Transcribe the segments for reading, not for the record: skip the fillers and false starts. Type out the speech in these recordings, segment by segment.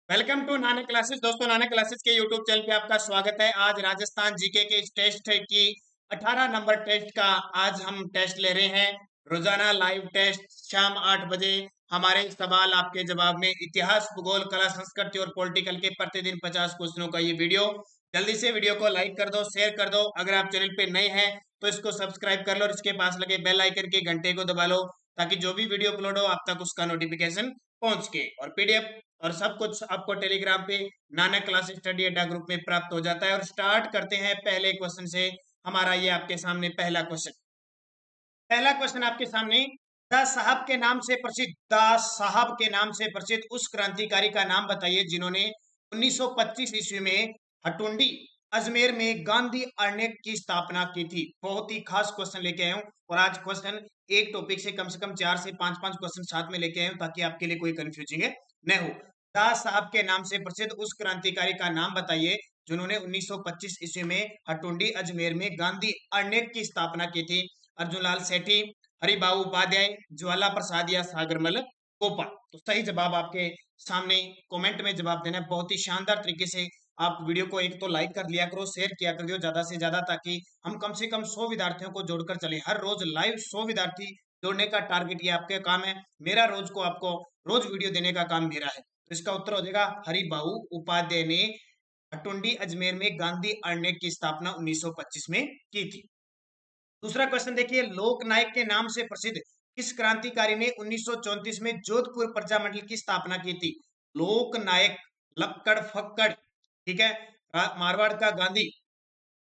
Welcome to Nanak classes. दोस्तों, Nanak classes के YouTube channel पे आपका स्वागत है। आज राजस्थान जीके के इस टेस्ट की 18 नंबर टेस्ट का आज हम टेस्ट ले रहे हैं। रोजाना लाइव टेस्ट शाम 8 बजे। हमारे सवाल आपके जवाब में इतिहास, भूगोल, कला, संस्कृति और पॉलिटिकल के प्रतिदिन 50 क्वेश्चनों का ये वीडियो। जल्दी से वीडियो को लाइक कर दो, शेयर कर दो। अगर आप चैनल पे नए हैं तो इसको सब्सक्राइब कर लो और इसके पास लगे बेल आइकन के घंटे को दबा लो, ताकि जो भी वीडियो अपलोड हो आप तक उसका नोटिफिकेशन पहुंच के। और पीडीएफ और सब कुछ आपको टेलीग्राम पे नानक क्लास स्टडी अड्डा ग्रुप में प्राप्त हो जाता है। और स्टार्ट करते हैं पहले क्वेश्चन से। हमारा ये आपके सामने पहला क्वेश्चन आपके सामने। दास साहब के नाम से प्रसिद्ध, दास साहब के नाम से प्रसिद्ध उस क्रांतिकारी का नाम बताइए जिन्होंने 1925 ईस्वी में हटुंडी अजमेर में गांधी अर्नेट की स्थापना की थी। बहुत ही खास क्वेश्चन लेके आया हूँ। और आज क्वेश्चन एक टॉपिक से कम 4 से 5 क्वेश्चन साथ में लेके आया हूँ, ताकि आपके लिए कोई कंफ्यूजिंग न हो। दास साहब के नाम से प्रसिद्ध उस क्रांतिकारी का नाम बताइए जिन्होंने 1925 ईस्वी में हटुंडी अजमेर में गांधी अर्नेट की स्थापना की थी। अर्जुनलाल सेठी, हरिबाबू उपाध्याय, ज्वाला प्रसाद या सागरमल गोपाल। तो सही जवाब आपके सामने कमेंट में जवाब देना है। बहुत ही शानदार तरीके से आप वीडियो को एक तो लाइक कर लिया करो, शेयर किया करो ज्यादा से ज्यादा, ताकि हम कम से कम 100 विद्यार्थियों को जोड़कर चले। हर रोज लाइव 100 विद्यार्थी जोड़ने का टारगेट ये आपके काम है। मेरा रोज को आपको रोज वीडियो देने का काम मेरा है। तो इसका उत्तर हो जाएगा हरिबाबू उपाध्याय ने हटुंडी अजमेर में गांधी अर्नेट की स्थापना 1925 में की थी। दूसरा क्वेश्चन देखिए, लोकनायक के नाम से प्रसिद्ध किस क्रांतिकारी ने 1934 में जोधपुर प्रजामंडल की स्थापना की थी? लोकनायक, लक्कड़ फक्कड़, ठीक है, मारवाड़ का गांधी,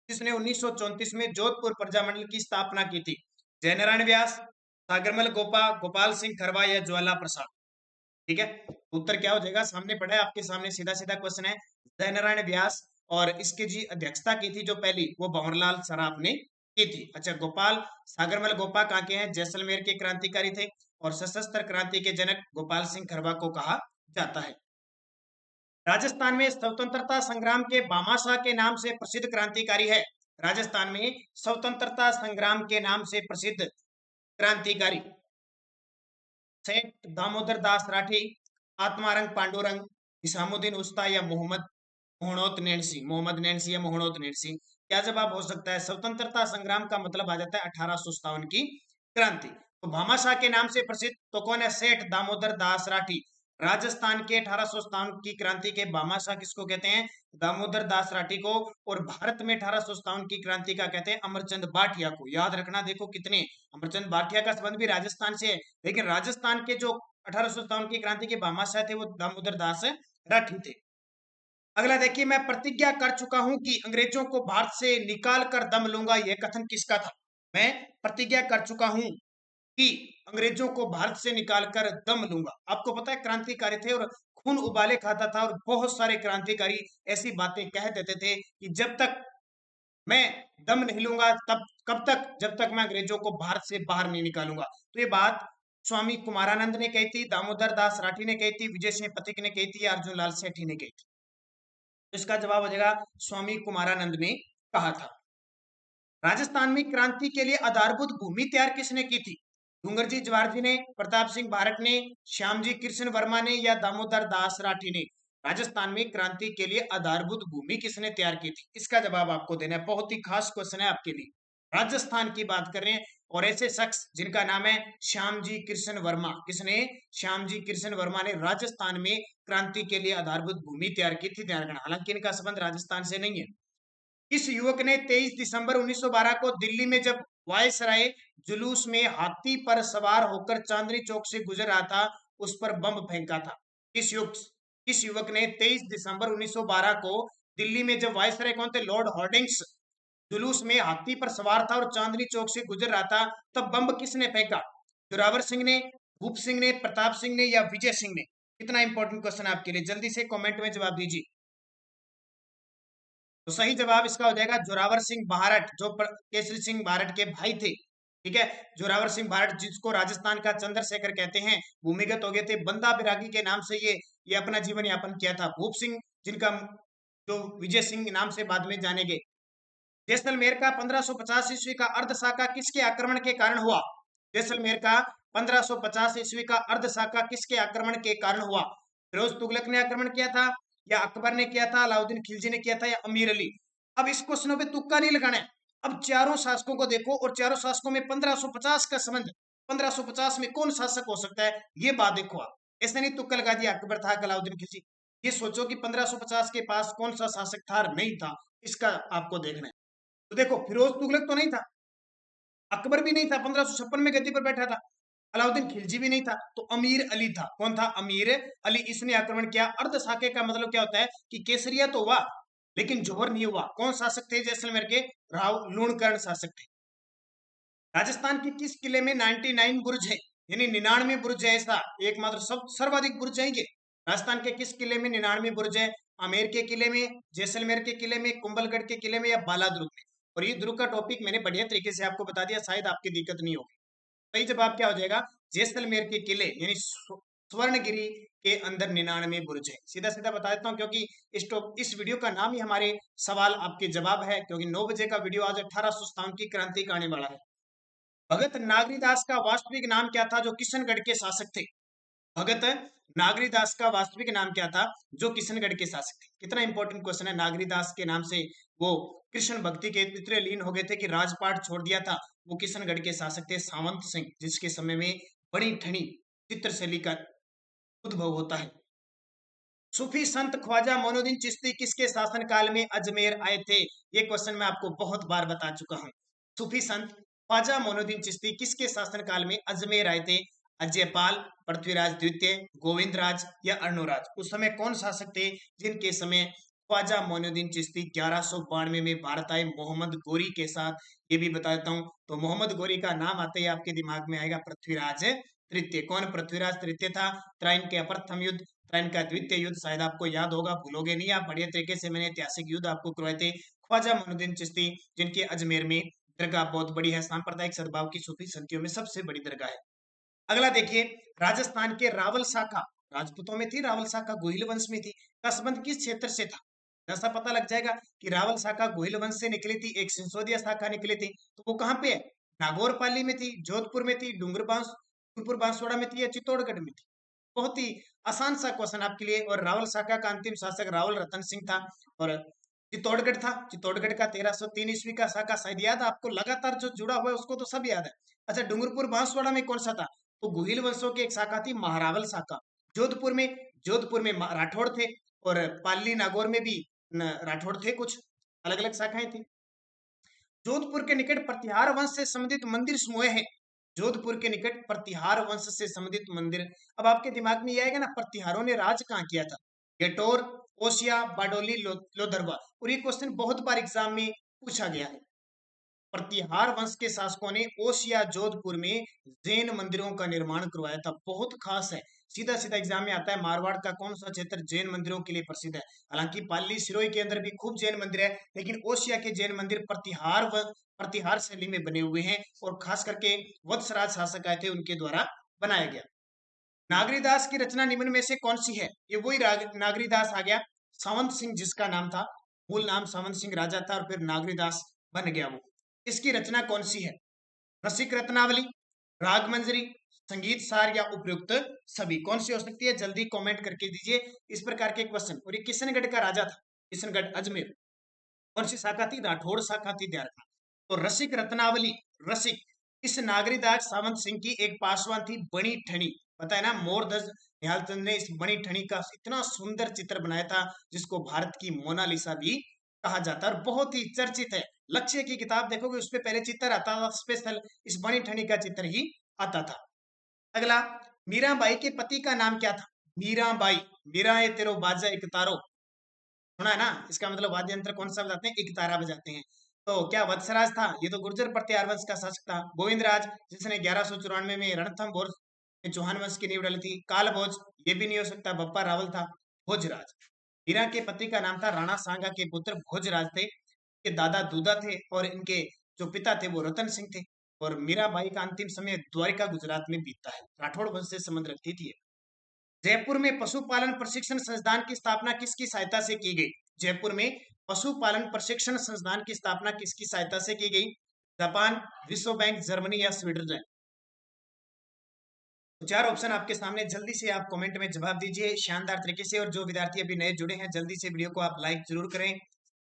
जिसने 1934 में जोधपुर प्रजामंडल की स्थापना की थी? जयनारायण व्यास, सागरमल गोपा, गोपाल सिंह खरवा या ज्वाला प्रसाद? ठीक है, उत्तर क्या हो जाएगा? सामने पढ़ा है आपके सामने, सीधा सीधा क्वेश्चन है। जयनारायण व्यास। और इसकी जी अध्यक्षता की थी जो पहली, वो भंवरलाल सराफ ने की थी। अच्छा, गोपाल सागरमल गोपा कहाँ के हैं? जैसलमेर के क्रांतिकारी थे। और सशस्त्र क्रांति के जनक गोपाल सिंह खरवा को कहा जाता है। राजस्थान में स्वतंत्रता संग्राम के भामाशाह के नाम से प्रसिद्ध क्रांतिकारी है। राजस्थान में स्वतंत्रता संग्राम के नाम से प्रसिद्ध क्रांतिकारी सेठ दामोदर दास राठी, आत्मारंग पांडुरंग, निजामुद्दीन उस्ता या मोहम्मद नैन्सी या मोहनोत नैन्सी? क्या जवाब हो सकता है? स्वतंत्रता संग्राम का मतलब आ जाता है 1857 की क्रांति। तो भामाशाह के नाम से प्रसिद्ध तो कौन है? सेठ दामोदर दास राठी। राजस्थान के 1857 की क्रांति के भामाशाह किसको कहते हैं? दामोदर दास राठी को। और भारत में 1857 की क्रांति का कहते हैं अमरचंद भाटिया को। याद रखना, देखो कितने, अमरचंद भाटिया का संबंध भी राजस्थान से है, लेकिन राजस्थान के जो 1857 की क्रांति के भामाशाह थे वो दामोदर दास राठी थे। अगला देखिए, मैं प्रतिज्ञा कर चुका हूं कि अंग्रेजों को भारत से निकाल कर दम लूंगा, यह कथन किसका था? मैं प्रतिज्ञा कर चुका हूं कि अंग्रेजों को भारत से निकालकर दम लूंगा। आपको पता है क्रांतिकारी थे और खून उबाले खाता था। और बहुत सारे क्रांतिकारी ऐसी बातें कह देते थे कि जब तक मैं दम नहीं लूंगा, तब कब तक? जब तक मैं अंग्रेजों को भारत से बाहर नहीं निकालूंगा। तो ये बात स्वामी कुमारानंद ने कही थी, दामोदर दास राठी ने कही थी, विजय सिंह पथिक ने कही थी, अर्जुन लाल सेठी ने कही थी। तो इसका जवाब हो जाएगा स्वामी कुमारानंद ने कहा था। राजस्थान में क्रांति के लिए आधारभूत भूमि तैयार किसने की थी? डूंगरजी जवाहर जी ने, प्रताप सिंह बारट ने, श्यामजी कृष्ण वर्मा ने या दामोदर दास राठी ने? राजस्थान में क्रांति के लिए आधारभूत भूमि किसने तैयार की थी? इसका जवाब आपको देना है। बहुत ही खास क्वेश्चन है आपके लिए। राजस्थान की बात कर रहे हैं और ऐसे शख्स जिनका नाम है श्यामजी कृष्ण वर्मा। किसने? श्यामजी कृष्ण वर्मा ने राजस्थान में क्रांति के लिए आधारभूत भूमि तैयार की थी। ध्यान रखना, हालांकि इनका संबंध राजस्थान से नहीं है। इस युवक ने 23 दिसंबर 1912 को दिल्ली में जब वायसराय जुलूस में हाथी पर सवार होकर चांदनी चौक से गुजर रहा था, उस पर बम फेंका था। इस युवक ने 23 दिसंबर 1912 को दिल्ली में जब वायसराय कौन थे? लॉर्ड हॉर्डिंग्स जुलूस में हाथी पर सवार था और चांदनी चौक से गुजर रहा था, तब बम किसने फेंका? जोरावर सिंह ने, भूप सिंह ने, प्रताप सिंह ने या विजय सिंह ने? कितना इंपॉर्टेंट क्वेश्चन है आपके लिए, जल्दी से कमेंट में जवाब दीजिए। तो सही जवाब इसका हो जाएगा जोरावर सिंह बारट, जो केसरी सिंह बारट के भाई थे। ठीक है, जोरावर सिंह बारट, जिसको राजस्थान का चंद्रशेखर कहते हैं, भूमिगत हो गए थे। बंदा बिरागी के नाम से ये अपना जीवन यापन किया था। भूप सिंह, जिनका जो विजय सिंह नाम से बाद में जाने गए। जैसलमेर का 1550 ईस्वी का अर्धसाका किसके आक्रमण के कारण हुआ? जैसलमेर का 1550 ईस्वी का अर्धसाका किसके आक्रमण के कारण हुआ? फिरोज तुगलक ने आक्रमण किया था, या अकबर ने किया था, अलाउद्दीन खिलजी ने किया था, या अमीर अली? अब इस क्वेश्चनों पे तुक्का नहीं लगाना है। अब चारों शासकों को देखो और चारों शासकों में 1550 का संबंध, 1550 में कौन शासक हो सकता है, ये बात देखो आप। ऐसे नहीं तुक्का लगा दिया अकबर था, अलाउद्दीन खिलजी। ये सोचो कि 1550 के पास कौन सा शासक था, नहीं था, इसका आपको देखना है। तो देखो, फिरोज तुगलक तो नहीं था, अकबर भी नहीं था, 1556 में गद्दी पर बैठा था, अलाउद्दीन खिलजी भी नहीं था, तो अमीर अली था। कौन था? अमीर अली। इसने आक्रमण किया। अर्ध शाके का मतलब क्या होता है कि केसरिया तो हुआ लेकिन जौहर नहीं हुआ। कौन शासक थे जैसलमेर के? राव लूणकर्ण शासक थे। राजस्थान के किस किले में 99 बुर्ज है, यानी 99 बुर्ज है? ऐसा एकमात्र सब सर्वाधिक बुर्ज है ये। राजस्थान के किस किले में 99 बुर्ज है? आमेर के किले में, जैसलमेर के किले में, कुंभलगढ़ के किले में, या बालादुर्ग में? और ये दुर्ग का टॉपिक मैंने बढ़िया तरीके से आपको बता दिया, शायद आपकी दिक्कत नहीं होगी। सही जवाब क्या हो जाएगा? जैसलमेर के किले यानी स्वर्णगिरी के अंदर 99 बुर्ज है। सीधा सीधा बता देता हूँ, क्योंकि इस वीडियो का नाम ही हमारे सवाल आपके जवाब है, क्योंकि 9 बजे का वीडियो आज 1857 की क्रांति का आने वाला है। भगत नागरीदास का वास्तविक नाम क्या था, जो किशनगढ़ के शासक थे? भगत नागरीदास का वास्तविक नाम क्या था, जो किशनगढ़ के शासक थे? कितना इंपॉर्टेंट क्वेश्चन है। नागरीदास के नाम से वो कृष्ण भक्ति के इतने लीन हो गए थे कि राजपाट छोड़ दिया था। वो किशनगढ़ के शासक थे सावंत सिंह, जिसके समय में बड़ी ठनी चित्रशैली का उद्भव होता है। सूफी संत ख्वाजा मोइनुद्दीन चिश्ती किसके शासन काल में अजमेर आए थे? ये क्वेश्चन मैं आपको बहुत बार बता चुका हूँ। सूफी संत ख्वाजा मोइनुद्दीन चिश्ती किसके शासन काल में अजमेर आए थे? अजयपाल, पृथ्वीराज द्वितीय, गोविंदराज, या अर्णोराज? उस समय कौन शासक थे जिनके समय ख्वाजा मोइनुद्दीन चिश्ती 1192 में भारत आए मोहम्मद गोरी के साथ? ये भी बता देता हूँ। तो मोहम्मद गोरी का नाम आते ही आपके दिमाग में आएगा पृथ्वीराज तृतीय। कौन पृथ्वीराज तृतीय था? त्राइन के प्रथम युद्ध, त्राइन का द्वितीय युद्ध, शायद आपको याद होगा, भूलोगे नहीं आप, बढ़िया तरीके से मैंने ऐतिहासिक युद्ध आपको करवाए थे। ख्वाजा मोइनुद्दीन चिश्ती, जिनके अजमेर में दरगाह बहुत बड़ी है, सांप्रदायिक सद्भाव की सूफी संतियों में सबसे बड़ी दरगाह है। अगला देखिए, राजस्थान के रावल शाखा, राजपूतों में थी रावल शाखा, गोहिल वंश में थी, का संबंध किस क्षेत्र से था? ऐसा पता लग जाएगा कि रावल शाखा गोहिल वंश से निकली थी, एक सिंसोदिया शाखा निकली थी, तो वो कहाँ पे है? नागौर पाली में थी, जोधपुर में थी, डूंगरपुर बांसवाड़ा में थी, या चित्तौड़गढ़ में थी? बहुत ही आसान सा क्वेश्चन आपके लिए। और रावल शाखा का अंतिम शासक रावल रतन सिंह था, और चित्तौड़गढ़ था। चित्तौड़गढ़ का 1303 ईस्वी का शाखा, शायद याद है आपको, लगातार जो जुड़ा हुआ है उसको तो सब याद है। अच्छा, डूंगरपुर बांसवाड़ा में कौन सा था? तो गुहिल वंशों की एक शाखा थी महारावल शाखा। जोधपुर में राठौड़ थे, और पाली नागौर में भी राठौड़ थे, कुछ अलग अलग शाखाएं थी। जोधपुर के निकट प्रतिहार वंश से संबंधित मंदिर समूह है। जोधपुर के निकट प्रतिहार वंश से संबंधित मंदिर। अब आपके दिमाग में ये आएगा ना, प्रतिहारों ने राज कहाँ किया था? गेटोर, ओसिया, बाडोली, लोधरवा। और ये क्वेश्चन बहुत बार एग्जाम में पूछा गया है। प्रतिहार वंश के शासकों ने ओसिया जोधपुर में जैन मंदिरों का निर्माण करवाया था। बहुत खास है, सीधा सीधा एग्जाम में आता है। मारवाड़ का कौन सा क्षेत्र जैन मंदिरों के लिए प्रसिद्ध है? हालांकि पाली सिरोही के अंदर भी खूब जैन मंदिर है, लेकिन ओसिया के जैन मंदिर प्रतिहार शैली में बने हुए हैं, और खास करके वत्सराज शासक आए थे, उनके द्वारा बनाया गया। नागरीदास की रचना निम्न में से कौन सी है? ये वही नागरीदास आ गया, सावंत सिंह जिसका नाम था, मूल नाम सावंत सिंह राजा था, और फिर नागरीदास बन गया वो। इसकी रचना कौन सी है? रसिक रत्नावली, राग मंजरी, संगीत सार, या उपयुक्त सभी? कौन सी हो सकती है? जल्दी कमेंट करके दीजिए इस प्रकार के क्वेश्चन। और ये किशनगढ़ का राजा था, किशनगढ़ अजमेर। कौन सी शाखा थी? राठौड़ शाखा थी, ध्यान रखना। तो रसिक रत्नावली, रसिक, इस नागरीदास सावंत सिंह की एक पासवान थी बणी ठणी, पता है ना, मोरध्वज निहालचंद ने इस बणी ठणी का इतना सुंदर चित्र बनाया था, जिसको भारत की मोनालिसा भी कहा जाता है, और बहुत ही चर्चित है। लक्ष्य की किताब देखोगे, उसपे पहले चित्र आता था स्पेशल, इस बणी ठणी का चित्र ही आता था। अगला, मीराबाई के पति का नाम क्या था? मीराबाई, मीरा ए तेरो बाजा एक तारो, सुना है ना? इसका मतलब वाद्य यंत्र कौन सा बजाते हैं? एक तारा बजाते हैं। तो क्या वत्सराज था? ये तो गुर्जर प्रतिहार वंश का शासक था। गोविंदराज, जिसने 1194 में रणथंभोर में चौहान वंश की नींव डाली थी। कालभोज, ये भी नहीं हो सकता, बप्पा रावल था। भोजराज, मीरा के पति का नाम था, राणा सांगा के पुत्र भोजराज थे। के दादा दूधा थे, और इनके जो पिता थे वो रतन सिंह थे। और मीराबाई का अंतिम समय द्वारिका गुजरात में बीतता है। राठौड़ वंश से संबंध रखती थी। जयपुर में पशुपालन प्रशिक्षण संस्थान की स्थापना किसकी सहायता से की गई? जयपुर में पशुपालन प्रशिक्षण संस्थान की स्थापना किसकी सहायता से की गई? जापान, विश्व बैंक, जर्मनी, या स्विट्जरलैंड? चार ऑप्शन आपके सामने, जल्दी से आप कमेंट में जवाब दीजिए शानदार तरीके से। और जो विद्यार्थी अभी नए जुड़े हैं, जल्दी से वीडियो को आप लाइक जरूर करें,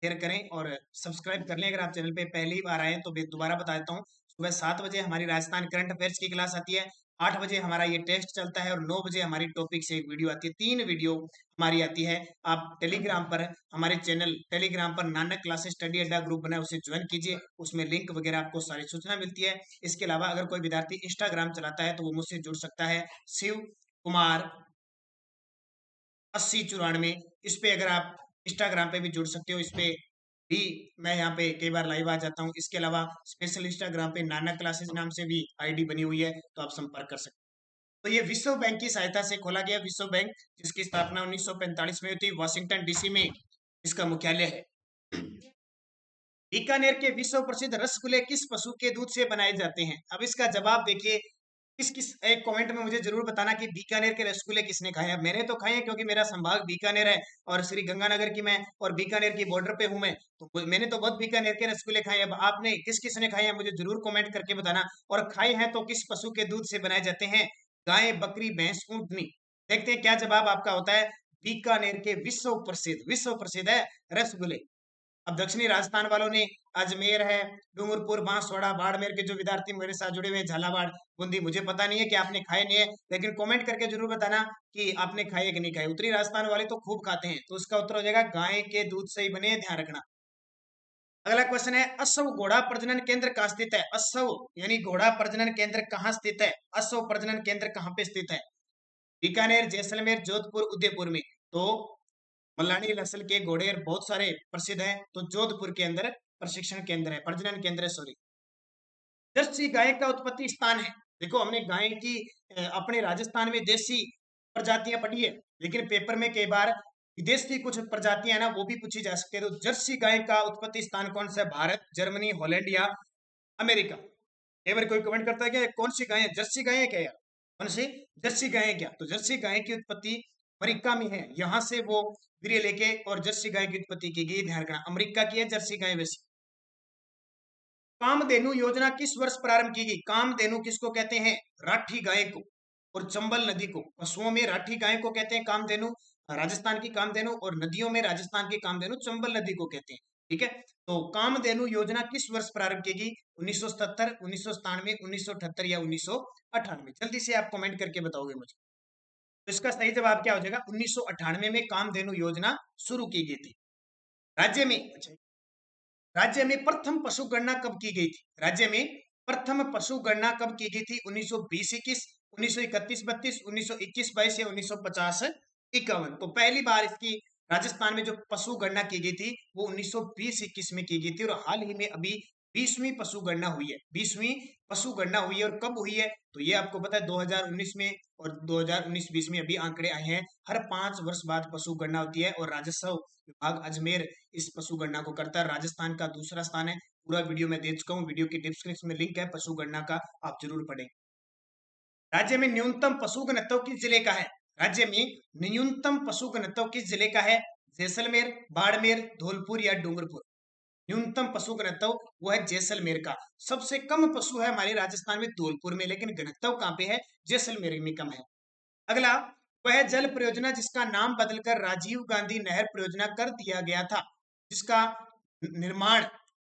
शेयर करें और सब्सक्राइब कर लें अगर आप चैनल पे पहली बार आए हैं। तो दोबारा बता देता हूँ, सुबह 7 बजे हमारी राजस्थान करंट अफेयर्स की क्लास आती है, 8 बजे हमारा ये टेस्ट चलता है और 9 बजे हमारी टॉपिक से एक वीडियो आती है। 3 वीडियो हमारी आती है। आप टेलीग्राम पर, हमारे चैनल टेलीग्राम पर नानक क्लासेस स्टडी अड्डा ग्रुप बना है, उसे ज्वाइन कीजिए, उसमें लिंक वगैरह आपको सारी सूचना मिलती है। इसके अलावा अगर कोई विद्यार्थी इंस्टाग्राम चलाता है तो वो मुझसे जुड़ सकता है, शिव कुमार 8094, इस पे अगर आप इंस्टाग्राम पे भी जुड़ सकते हो। इस पे भी मैं यहाँ पे कई बार लाइव आ जाता हूँ। इसके अलावा स्पेशल इंस्टाग्राम पे नानक क्लासेस नाम से भी आईडी बनी हुई है, तो आप संपर्क कर सकते हैं। तो ये विश्व बैंक की सहायता से खोला गया विश्व बैंक, जिसकी स्थापना 1945 में हुई थी, वॉशिंगटन डीसी में इसका मुख्यालय है। बीकानेर के विश्व प्रसिद्ध रसगुल्ले किस पशु के दूध से बनाए जाते हैं? अब इसका जवाब देखिए, किस किस एक कमेंट में मुझे जरूर बताना कि बीकानेर के रसगुल्ले किसने खाए हैं। मैंने तो खाए हैं, क्योंकि मेरा संभाग बीकानेर है और श्री गंगानगर की मैं और बीकानेर की बॉर्डर पे हूं मैं, तो मैंने तो बहुत बीकानेर के रसगुल्ले खाए हैं। अब आपने किस किसने खाए हैं मुझे जरूर कमेंट करके बताना। और खाए हैं तो किस पशु के दूध से बनाए जाते हैं? गाय, बकरी, भैंस, ऊंटनी। देखते हैं क्या जवाब आपका होता है। बीकानेर के विश्व प्रसिद्ध है रसगुल्ले। अब दक्षिणी राजस्थान वालों ने, अजमेर है, डूंगरपुर, बांसवाड़ा, बाड़मेर के जो विद्यार्थी मेरे साथ जुड़े हुए हैं, झालावाड़, बूंदी, मुझे पता नहीं है कि आपने खाए नहीं है, लेकिन कमेंट करके जरूर बताना कि आपने खाए कि नहीं खाए। उत्तरी राजस्थान वाले तो खूब खाते हैं, तो उसका उत्तर हो जाएगा गाय के दूध से ही बने, ध्यान रखना। अगला क्वेश्चन है, असव घोड़ा प्रजनन केंद्र कहाँ स्थित है? असव यानी घोड़ा प्रजनन केंद्र कहाँ स्थित है? असव प्रजनन केंद्र कहाँ पे स्थित है? बीकानेर, जैसलमेर, जोधपुर, उदयपुर में। तो मल्लानी नस्ल के घोड़े बहुत सारे प्रसिद्ध हैं, तो जोधपुर के अंदर प्रशिक्षण केंद्र है, प्रजनन केंद्र है, सॉरी। जर्सी गाय का उत्पत्ति स्थान है। देखो, हमने गाय की अपने राजस्थान में देसी प्रजातियां पढ़ी है, लेकिन पेपर में कई बार विदेशी कुछ प्रजातियां ना, वो भी पूछी जा सकती है। तो जर्सी गाय का उत्पत्ति स्थान कौन सा है? भारत, जर्मनी, हॉलैंड या अमेरिका? कई बार कोई कमेंट करता है कि कौन सी गाय है, जर्सी गाय है क्या यार, कौन सी जर्सी गाय है क्या? तो जर्सी गाय की उत्पत्ति अमेरिका में है, यहाँ से वो वीर्य लेके और जर्सी गाय की उत्पत्ति की गई, ध्यान रखना, अमेरिका की है जर्सी गाय वैसे। कामधेनु योजना किस वर्ष प्रारंभ की गई? कामधेनु किसको कहते हैं? राठी गाय को और चंबल नदी को। पशुओं में राठी गाय को कहते हैं कामधेनु, राजस्थान की कामधेनु, और नदियों में राजस्थान की कामधेनु चंबल नदी को कहते हैं। ठीक है, तो कामधेनु योजना किस वर्ष प्रारंभ की गई? 1977, 1997, 1978 या 1998? जल्दी से आप कमेंट करके बताओगे मुझे। तो इसका सही जवाब क्या हो जाएगा? 1998 में कामधेनु योजना शुरू की गई थी। राज्य में, अच्छा, राज्य में प्रथम पशु गणना कब की गई थी? राज्य में प्रथम पशु गणना कब की गई थी? 1920-21, 1931-32, 1921-22 या 1950-51? तो पहली बार इसकी राजस्थान में जो पशु गणना की गई थी वो 1920-21 में की गई थी, और हाल ही में अभी 20वीं पशु गणना हुई है। 20वीं पशु गणना हुई है, और कब हुई है तो ये आपको पता है 2019 में, और 2019-20 में अभी आंकड़े आए हैं। हर 5 वर्ष बाद पशु गणना होती है, और राजस्व विभाग अजमेर इस पशु गणना को करता है। राजस्थान का दूसरा स्थान है। पूरा वीडियो मैं दे चुका हूँ, वीडियो की डिस्क्रिप्शन में लिंक है पशु गणना का, आप जरूर पढ़ें। राज्य में न्यूनतम पशु घनत्व किस जिले का है? राज्य में न्यूनतम पशु घनत्व किस जिले का है? जैसलमेर, बाड़मेर, धौलपुर या डूंगरपुर? न्यूनतम पशु घनत्व वो है जैसलमेर का। सबसे कम पशु है हमारे राजस्थान में धौलपुर में, लेकिन घनत्व कहाँ पे है? जैसलमेर में कम है। अगला, वह जल परियोजना जिसका नाम बदलकर राजीव गांधी नहर परियोजना कर दिया गया था, जिसका निर्माण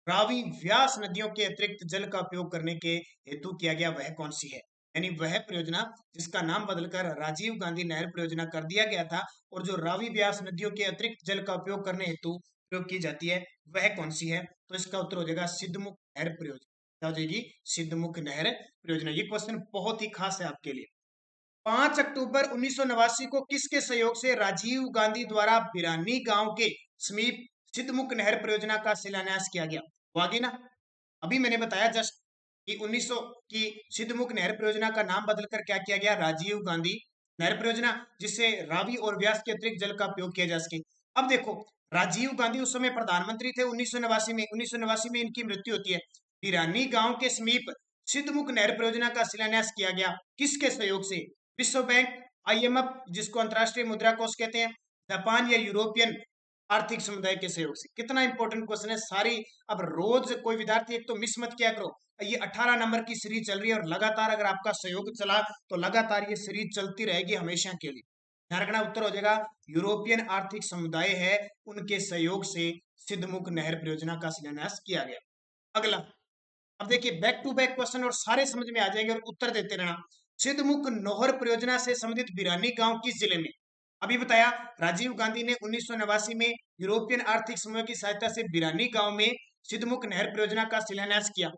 रावी व्यास नदियों के अतिरिक्त जल का उपयोग करने के हेतु किया गया, वह कौन सी है? यानी वह परियोजना जिसका नाम बदलकर राजीव गांधी नहर परियोजना कर दिया गया था, और जो रावी व्यास नदियों के अतिरिक्त जल का उपयोग करने हेतु प्रयोग की जाती है, वह कौन सी है? तो इसका उत्तर हो जाएगा सिद्धमुख नहर परियोजना। क्या हो जाएगी? सिद्धमुख नहर परियोजना। ये क्वेश्चन बहुत ही खास है आपके लिए। 5 अक्टूबर 1989 को किसके सहयोग से राजीव गांधी द्वारा बिरानी गांव के समीप सिद्धमुख नहर परियोजना का शिलान्यास किया गया? वो आगे ना, अभी मैंने बताया जस्ट कि 1900 की सिद्धमुख नहर परियोजना का नाम बदलकर क्या किया गया? राजीव गांधी नहर परियोजना, जिससे रावी और व्यास के अतिरिक्त जल का उपयोग किया जा सके। अब देखो, राजीव गांधी उस समय प्रधानमंत्री थे 1989 में इनकी मृत्यु होती है। बिरानी गांव के समीप सिद्धमुख नहर परियोजना का शिलान्यास किया गया, किसके सहयोग से? विश्व बैंक, आईएमएफ जिसको अंतरराष्ट्रीय मुद्रा कोष कहते हैं, जापान या यूरोपियन आर्थिक समुदाय के सहयोग से। कितना इंपॉर्टेंट क्वेश्चन है सारी। अब रोज कोई विद्यार्थी एक तो मिस मत किया करो। ये 18 नंबर की सीरीज चल रही है और लगातार अगर आपका सहयोग चला तो लगातार ये सीरीज चलती रहेगी हमेशा के लिए। ध्यान रखना, उत्तर हो जाएगा यूरोपियन आर्थिक समुदाय है, उनके सहयोग से सिद्धमुख नहर परियोजना का शिलान्यास किया गया। अगला, अब देखिए बैक टू बैक क्वेश्चन और सारे समझ में आ जाएंगे और उत्तर देते रहना। सिद्धमुख नौहर परियोजना से संबंधित बिरानी गांव किस जिले में? अभी बताया, राजीव गांधी ने 1989 में यूरोपियन आर्थिक समूह की सहायता से बिरानी गांव में सिद्धमुख नहर परियोजना का शिलान्यास किया,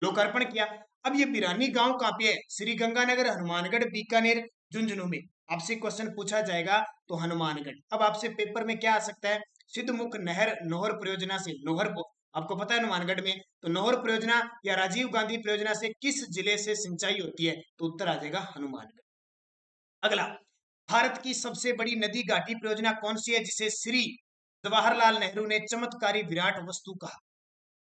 लोकार्पण किया। अब ये बिरानी गांव कहाँ पे है? श्री गंगानगर, हनुमानगढ़, बीकानेर, झुंझुनू में। आपसे क्वेश्चन पूछा जाएगा तो हनुमानगढ़। अब आपसे पेपर में क्या आ सकता है? सिद्धमुख नहर नौहर परियोजना से, नौहर को आपको पता है हनुमानगढ़ में, तो नौहर परियोजना या राजीव गांधी परियोजना से किस जिले से सिंचाई होती है? तो उत्तर आ जाएगा हनुमानगढ़। अगला, भारत की सबसे बड़ी नदी घाटी परियोजना कौन सी है जिसे श्री जवाहरलाल नेहरू ने चमत्कारी विराट वस्तु कहा?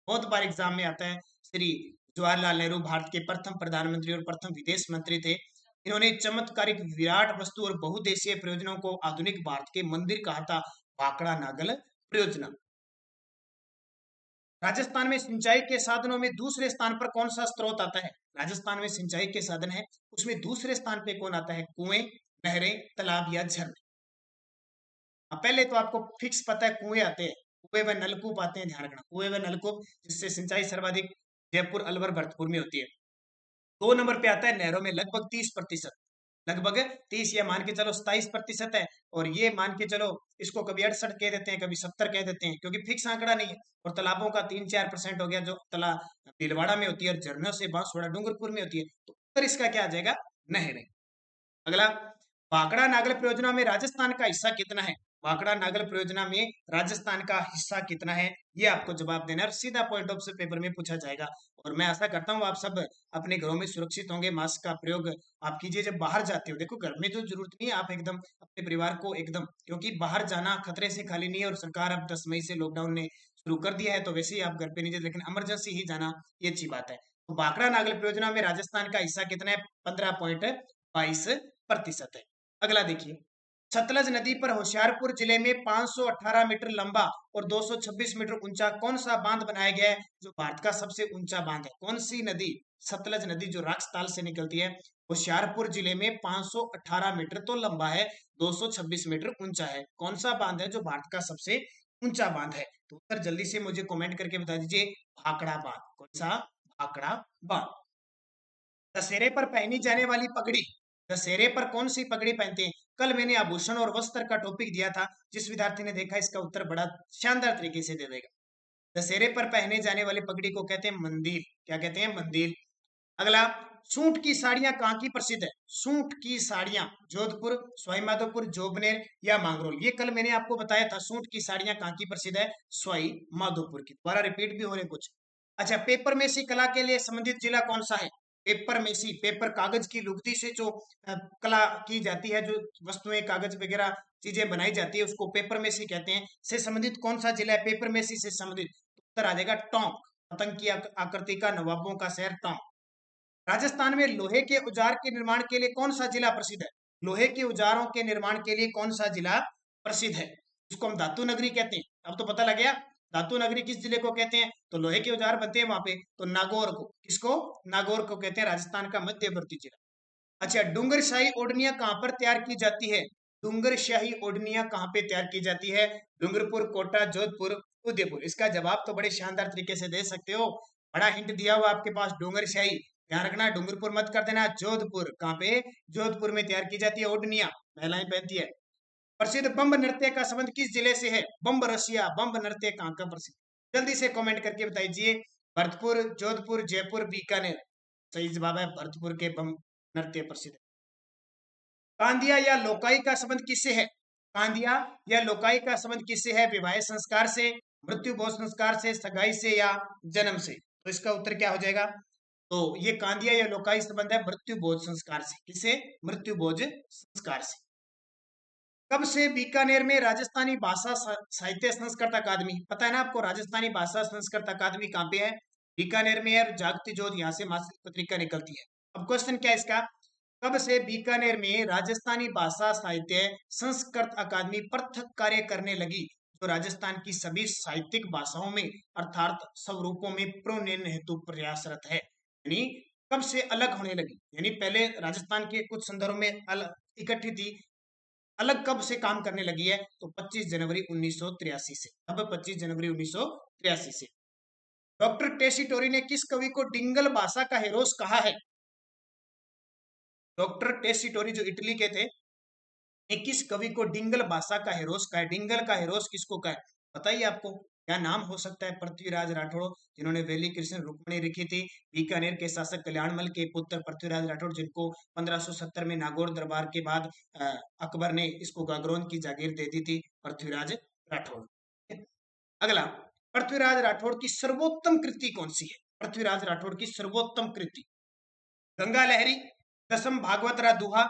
बहुत बार एग्जाम में आता है। श्री जवाहरलाल नेहरू भारत के प्रथम प्रधानमंत्री और प्रथम विदेश मंत्री थे। इन्होंने चमत्कारिक विराट वस्तु और बहुदेशीय परियोजनाओं को आधुनिक भारत के मंदिर कहा था, भाखड़ा नागल परियोजना। राजस्थान में सिंचाई के साधनों में दूसरे स्थान पर कौन सा स्रोत आता है? राजस्थान में सिंचाई के साधन है, उसमें दूसरे स्थान पे कौन आता है? कुएं, नहरें, तालाब या झरने। पहले तो आपको फिक्स पता है कुएं आते हैं, कुएं व नलकूप आते हैं। ध्यान रखना, कुएं व नलकूप जिससे सिंचाई सर्वाधिक जयपुर, अलवर, भरतपुर में होती है। 2 नंबर पे आता है नहरों में लगभग 30%, लगभग 30 या मान के चलो 27% है। और ये मान के चलो इसको कभी 68 कह देते हैं, कभी 70 कह देते हैं, क्योंकि फिक्स आंकड़ा नहीं है। और तालाबों का 3-4% हो गया जो तला भीलवाड़ा में होती है, और झरनों से बांसवाड़ा डूंगरपुर में होती है। तो उत्तर इसका क्या आ जाएगा? नहरें। अगला, भाखड़ा नागल परियोजना में राजस्थान का हिस्सा कितना है? भाखड़ा नागल परियोजना में राजस्थान का हिस्सा कितना है, ये आपको जवाब देना है और सीधा पॉइंट ऑफ से पेपर में पूछा जाएगा। और मैं आशा करता हूँ आप सब अपने घरों में सुरक्षित होंगे। मास्क का प्रयोग आप कीजिए जब बाहर जाते हो। देखो घर में तो जरूरत नहीं है, आप एकदम अपने परिवार को एकदम, क्योंकि बाहर जाना खतरे से खाली नहीं है। और सरकार अब 10 मई से लॉकडाउन ने शुरू कर दिया है, तो वैसे ही आप घर पे नहीं जाते, लेकिन इमरजेंसी ही जाना ये अच्छी बात है। तो भाखड़ा नागल परियोजना में राजस्थान का हिस्सा कितना है? 15.22% है। अगला देखिए, सतलज नदी पर होशियारपुर जिले में 518 मीटर लंबा और 226 मीटर ऊंचा कौन सा बांध बनाया गया है, जो भारत का सबसे ऊंचा बांध है? कौन सी नदी? सतलज नदी जो राजस्थान से निकलती है, होशियारपुर जिले में 518 मीटर तो लंबा है, 226 मीटर ऊंचा है। कौन सा बांध है जो भारत का सबसे ऊंचा बांध है? तो उत्तर जल्दी से मुझे कमेंट करके बता दीजिए। भाखड़ा बांध। कौन सा? भाखड़ा बांध। दशहरे पर पहनी जाने वाली पगड़ी, दशहरे पर कौन सी पगड़ी पहनते हैं? कल मैंने आभूषण और वस्त्र का टॉपिक दिया था, जिस विद्यार्थी ने देखा इसका उत्तर बड़ा शानदार तरीके से दे देगा। दशहरे पर पहने जाने वाली पगड़ी को कहते हैं मंदिर। क्या कहते हैं? मंदिर। अगला, सूट की साड़ियां कहाँ की प्रसिद्ध है? सूट की साड़ियां जोधपुर, सवाईमाधोपुर, जोबनेर या मांगरोल। ये कल मैंने आपको बताया था, सूट की साड़ियां कहाँ की प्रसिद्ध है? सवाई माधोपुर की। दोबारा रिपीट भी हो रहे कुछ। अच्छा, पेपर मेसी कला के लिए संबंधित जिला कौन सा है? पेपर मेसी, पेपर कागज की लुगदी से जो कला की जाती है, जो वस्तुएं कागज वगैरह चीजें बनाई जाती है, उसको पेपर मेसी कहते हैं। से संबंधित कौन सा जिला है पेपर मेसी से संबंधित? उत्तर आ जाएगा टोंक। पतंग की आकृति का नवाबों का शहर टोंक। राजस्थान में लोहे के औजार के निर्माण के लिए कौन सा जिला प्रसिद्ध है? लोहे के औजारों के निर्माण के लिए कौन सा जिला प्रसिद्ध है? इसको हम धातु नगरी कहते हैं। अब तो पता लग गया धातु नगरी किस जिले को कहते हैं। तो लोहे के औजार बनते हैं वहां पे, तो नागौर को। किसको? नागौर को कहते हैं, राजस्थान का मध्यवर्ती जिला। अच्छा, डूंगर शाही ओढ़नियां कहाँ पर तैयार की जाती है? डूंगर शाही ओढ़नियां कहाँ पे तैयार की जाती है? डूंगरपुर, कोटा, जोधपुर, उदयपुर। इसका जवाब तो बड़े शानदार तरीके से दे सकते हो। बड़ा हिंट दिया हुआ आपके पास, डूंगर शाही। ध्यान रखना, डूंगरपुर मत कर देना, जोधपुर। कहाँ पे? जोधपुर में तैयार की जाती है ओढ़नियां, महिलाएं पहनती है। प्रसिद्ध बम्ब नृत्य का संबंध किस जिले से है? बम्ब रसिया, बम्ब नृत्य कहाँ का प्रसिद्ध? जल्दी से कमेंट करके बताइए। भरतपुर, जोधपुर, जयपुर, बीकानेर। सही जवाब है भरतपुर के बम्ब नृत्य प्रसिद्ध। कांदिया या लोकाई का संबंध किससे है? कांदिया या लोकाई का संबंध किससे है? विवाह संस्कार से, मृत्यु भोज संस्कार से, सगाई से या जन्म से? तो इसका उत्तर क्या हो जाएगा? तो ये कांदिया या लोकाई संबंध है मृत्यु भोज संस्कार से। किसे? मृत्यु भोज संस्कार से। कब से बीकानेर में राजस्थानी भाषा साहित्य संस्कृत अकादमी, पता है ना आपको, राजस्थानी भाषा संस्कृत अकादमी कहाँ पे है? बीकानेर में है। जागती ज्योत यहाँ से मासिक पत्रिका निकलती है। अब क्वेश्चन क्या है इसका? कब से बीकानेर में राजस्थानी भाषा साहित्य संस्कृत अकादमी पृथक कार्य करने लगी, तो राजस्थान की सभी साहित्यिक भाषाओं में अर्थात स्वरूपों में प्रोन्नयन हेतु प्रयासरत है। यानी कब से अलग होने लगी, यानी पहले राजस्थान के कुछ संदर्भ में इकट्ठी थी, अलग कब से काम करने लगी है, तो 25 जनवरी 1983 से। अब 25 जनवरी 1983 से। डॉक्टर टेसीटोरी ने किस कवि को डिंगल भाषा का हेरोस कहा है? डॉक्टर टेसीटोरी जो इटली के थे, किस कवि को डिंगल भाषा का हेरोस कहा है? डिंगल का हेरोस किसको कहा है, बताइए आपको क्या नाम हो सकता है? पृथ्वीराज राठौड़, जिन्होंने वेली कृष्ण रुक्मिणी लिखी थी। बीकानेर के शासक कल्याणमल के पुत्र पृथ्वीराज राठौड़, जिनको 1570 में नागौर दरबार के बाद अकबर ने इसको गागरोन की जागीर दे दी थी, पृथ्वीराज राठौड़। अगला, पृथ्वीराज राठौड़ की सर्वोत्तम कृति कौन सी है? पृथ्वीराज राठौड़ की सर्वोत्तम कृति गंगा लहरी, दसम भागवत रा दुहा,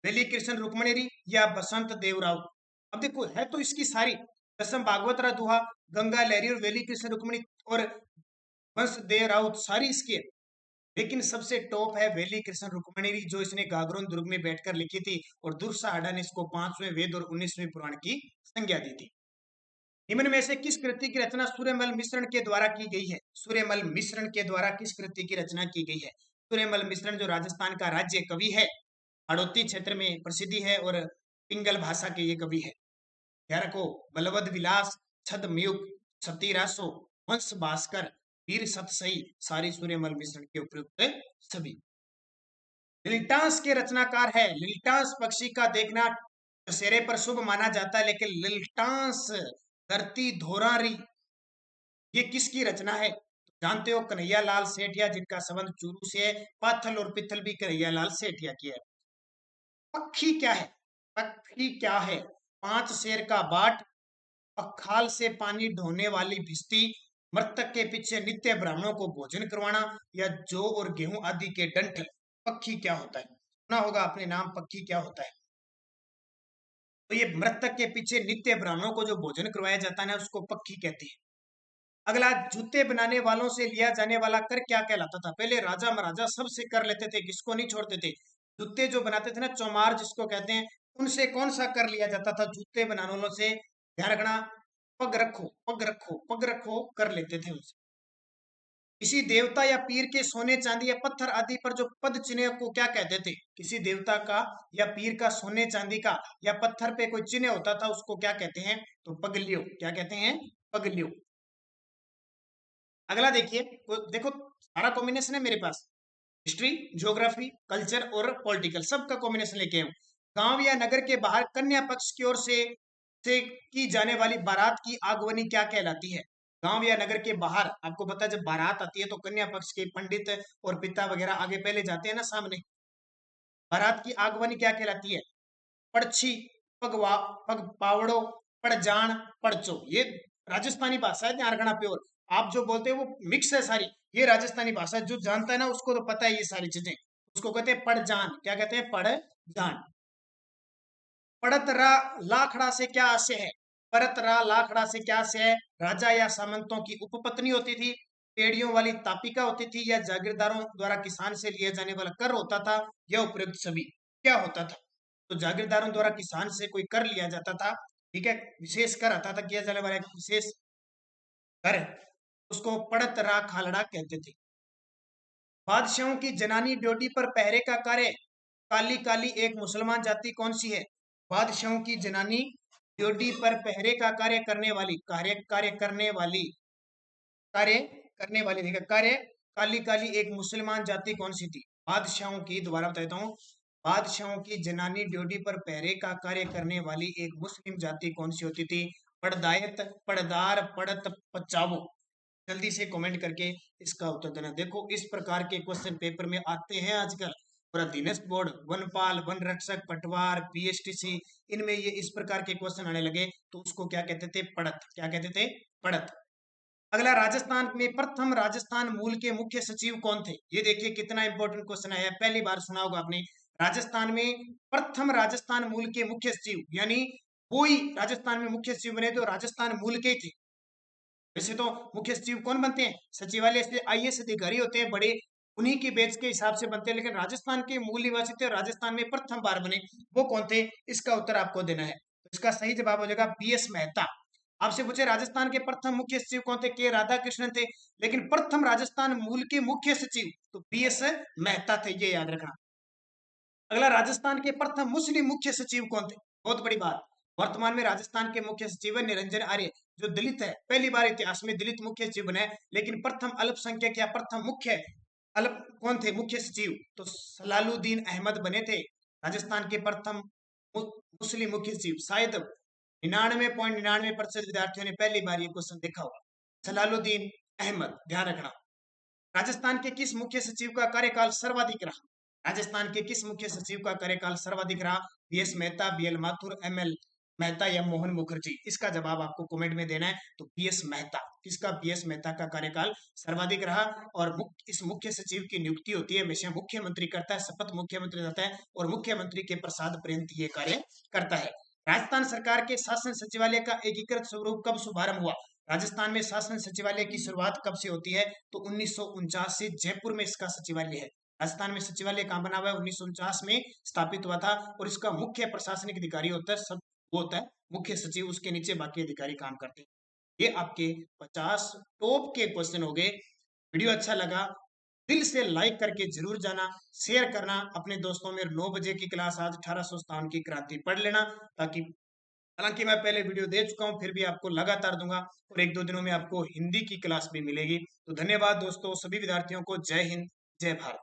वेली कृष्ण रुक्मणी या बसंत देवराव। अब देखो है तो इसकी सारी, दसम भागवत रा दुहा, गंगा लहरी और वेली कृष्ण रुक्मणी और बंस देवराव, सारी इसकी है। लेकिन सबसे टॉप है वेली कृष्ण रुक्मणी, जो इसने गागरोन दुर्ग में बैठकर लिखी थी और दुर्साहड़ा ने इसको 5वें वेद और 19वें पुराण की संज्ञा दी थी। निम्न में से किस कृति की रचना सूर्यमल मिश्रण के द्वारा की गई है? सूर्यमल मिश्रण के द्वारा किस कृति की रचना की गई है? सूर्यमल मिश्रण जो राजस्थान का राज्य कवि है, हाड़ौती क्षेत्र में प्रसिद्धि है और पिंगल भाषा के ये कवि है। ध्यान रखो, बलवद विलास, छदमयुग, सतीरासो, वंश भास्कर, वीर सतसई, सारी सूर्यमल मिश्रण के उपयुक्त सभी। लिल्टांस के रचनाकार है। लिल्टांस पक्षी का देखना दशहरे पर शुभ माना जाता है, लेकिन लिल्टांस धरती धोरारी ये किसकी रचना है? जानते हो, कन्हैया लाल सेठिया, जिनका संबंध चूरू से है। पाथल और पिथल भी कन्हैया लाल सेठिया की है। पक्षी क्या है? पक्षी क्या है? 5 शेर का बाट, पखाल से पानी ढोने वाली भिश्ती, मृतक के पीछे नित्य ब्राह्मणों को भोजन करवाना, या जौ और गेहूं आदि के डंठल। पक्षी क्या होता है? सुना होगा आपने नाम, पक्षी क्या होता है? तो ये मृतक के पीछे नित्य ब्राह्मणों को जो भोजन करवाया जाता है ना, उसको पक्षी कहते हैं। अगला, जूते बनाने वालों से लिया जाने वाला कर क्या कहलाता था? पहले राजा महाराजा सबसे कर लेते थे, किसको नहीं छोड़ते थे। जूते जो बनाते थे ना, चौमार जिसको कहते हैं, उनसे कौन सा कर लिया जाता था? जूते बनाने वालों से, ध्यान रखना, पग रखो पग रखो पग रखो कर लेते थे उनसे। किसी देवता या पीर के सोने चांदी या पत्थर आदि पर जो पद चिन्ह को क्या कहते थे? किसी देवता का या पीर का सोने चांदी का या पत्थर पे कोई चिन्ह होता था, उसको क्या कहते हैं? तो पगलियो। क्या कहते हैं? पगलियो। अगला देखिए, देखो सारा कॉम्बिनेशन है मेरे पास, हिस्ट्री, ज्योग्राफी, कल्चर और पॉलिटिकल, सबका कॉम्बिनेशन लेके आऊं। गांव या नगर के बाहर कन्या पक्ष की ओर से की जाने वाली बारात की आगवनी क्या कहलाती है? गांव या नगर के बाहर, आपको पता है जब बारात आती है तो कन्या पक्ष के पंडित और पिता वगैरह आगे पहले जाते हैं ना सामने। बारात की आगवनी क्या कहलाती है? पड़छी, पगवा, पग पावड़ो, पड़जान, पड़चो। ये राजस्थानी भाषा है, ध्यान रखना प्योर। आप जो बोलते हैं वो मिक्स है सारी, ये राजस्थानी भाषा है। जो जानता है ना उसको तो पता है ये सारी चीजें। उसको कहते हैं पड़जान। क्या कहते हैं? पड़जान। पड़तरा लाखड़ा से क्या आशय है? परतरा लाखड़ा से क्या आशय है? राजा या सामंतों की उपपत्नी होती थी, पेड़ियों वाली तापिका होती थी, या जागीरदारों द्वारा किसान से लिया जाने वाला कर होता था, यह उपयुक्त सभी। क्या होता था? तो जागीरदारों द्वारा किसान से कोई कर लिया जाता था, ठीक है, विशेष कर आता था, किया जाने वाला विशेष कर, उसको पड़तरा खालड़ा कहते थे। बादशाहों की जनानी ड्यूटी पर पहरे का कार्य, काली काली एक मुसलमान जाति कौन सी है? बादशाहों की जनानी ड्यूटी पर पहरे का कार्य करने वाली, देखिए कार्य काली काली एक मुसलमान जाति कौन सी थी? बादशाहों की, दोबारा बताता हूँ, बादशाहों की जनानी ड्यूटी पर पहरे का कार्य करने वाली एक मुस्लिम जाति कौन सी होती थी? पड़दायत, पड़दार, पड़त, पचावो। जल्दी से कमेंट करके इसका उत्तर देना। देखो इस प्रकार के क्वेश्चन पेपर में आते हैं आजकल, और अधीनस्थ बोर्ड, वनपाल, वन रक्षक, पटवार, पीएसटीसी, इनमें ये इस प्रकार के क्वेश्चन आने लगे, तो उसको क्या कहते थे? पड़त। क्या कहते थे? पड़त। अगला, राजस्थान में प्रथम राजस्थान मूल के मुख्य सचिव कौन थे? ये देखिए कितना इंपॉर्टेंट क्वेश्चन आया, पहली बार सुना होगा आपने। राजस्थान में प्रथम राजस्थान मूल के मुख्य सचिव, यानी कोई राजस्थान में मुख्य सचिव बने तो राजस्थान मूल के थे। वैसे तो मुख्य सचिव कौन बनते हैं? सचिवालय से आईएएस अधिकारी होते हैं बड़े, उन्हीं के बैच के हिसाब से बनते हैं, लेकिन राजस्थान के मूल निवासी थे, राजस्थान में प्रथम बार बने, वो कौन थे? इसका उत्तर आपको देना है। तो इसका सही जवाब हो जाएगा बीएस मेहता। आपसे पूछे राजस्थान के प्रथम मुख्य सचिव कौन थे, के राधाकृष्णन थे, लेकिन प्रथम राजस्थान मूल के मुख्य सचिव तो बीएस मेहता थे, ये याद रखना। अगला, राजस्थान के प्रथम मुस्लिम मुख्य सचिव कौन थे, बहुत बड़ी बात। वर्तमान में राजस्थान के मुख्य सचिव है निरंजन आर्य, जो दलित है, पहली बार इतिहास में दलित मुख्य सचिव बने। लेकिन प्रथम अल्पसंख्यक या प्रथम मुख्य अल्प कौन थे मुख्य सचिव, तो सलालुद्दीन अहमद बने थे राजस्थान के प्रथम मुस्लिम मुख्य सचिव। शायद 99.99% विद्यार्थियों ने पहली बार ये क्वेश्चन देखा होगा, सलालुद्दीन अहमद, ध्यान रखना। राजस्थान के किस मुख्य सचिव का कार्यकाल सर्वाधिक रहा, राजस्थान के किस मुख्य सचिव का कार्यकाल सर्वाधिक रहा, BS Mehta, BL Mathur, ML Mehta या मोहन मुखर्जी। इसका जवाब आपको कमेंट में देना है। तो बीएस मेहता, किसका, बीएस मेहता का कार्यकाल सर्वाधिक रहा। और इस मुख्य सचिव की नियुक्ति होती है हमेशा मुख्यमंत्री करता है, शपथ मुख्यमंत्री देता है और मुख्यमंत्री के प्रसाद पर्यंत ये कार्य करता है। राजस्थान सरकार के शासन सचिवालय का एकीकृत स्वरूप कब शुभारंभ हुआ, राजस्थान में शासन सचिवालय की शुरुआत कब से होती है, तो 1949 से जयपुर में इसका सचिवालय है। राजस्थान में सचिवालय कहाँ बना हुआ है, 1949 में स्थापित हुआ था। और इसका मुख्य प्रशासनिक अधिकारी होता है, सब वो होता है मुख्य सचिव, उसके नीचे बाकी अधिकारी काम करते हैं। ये आपके 50 टॉप के क्वेश्चन हो गए। वीडियो अच्छा लगा दिल से लाइक करके जरूर जाना, शेयर करना अपने दोस्तों में। 9 बजे की क्लास आज 1857 की क्रांति पढ़ लेना, ताकि, हालांकि मैं पहले वीडियो दे चुका हूं फिर भी आपको लगातार दूंगा, और 1-2 दिनों में आपको हिंदी की क्लास भी मिलेगी। तो धन्यवाद दोस्तों, सभी विद्यार्थियों को जय हिंद, जय भारत।